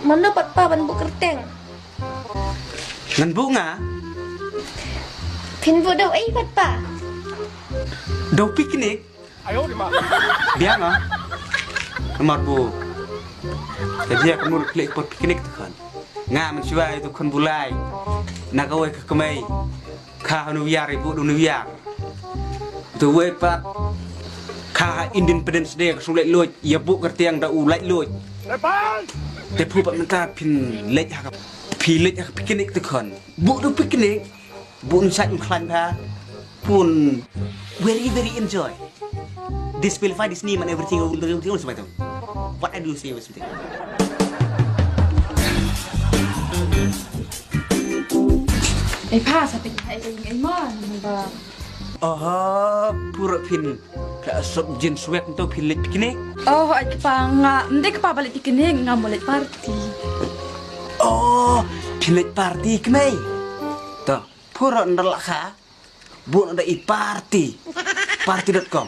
Mana pat pa ban bu kerteng. Ngan bunga, Pin bu dau ai pat pa. dau piknik. Biar nggak? Nomor bu. Jadi aku mau klik pot piknik tuh kan. Nggak mencoba itu kan bulai. Nak awak ke kemai. Kah nubiar ibu nubiar. Itu wepat. Kah Independence Day kesulit luat. Ya bu kertiang dah ulai luat. Tapi pak minta pin lek hak. Pin lek hak piknik tuh kan. Bu tu piknik. Bu nusat muklan ha. Pun very enjoy. This will find this name and everything will semua itu. What I do say was something. Ai pa sa pin ai ai mon ba. Oh, pura pin. Kak sob jin swek untuk pilih piknik. Oh, ai pa nga, hindi ka pa balik piknik nga balik party. Oh, pilih party kemai. Tuh, pura ndelak ha. Bu ndak i party. Party.com.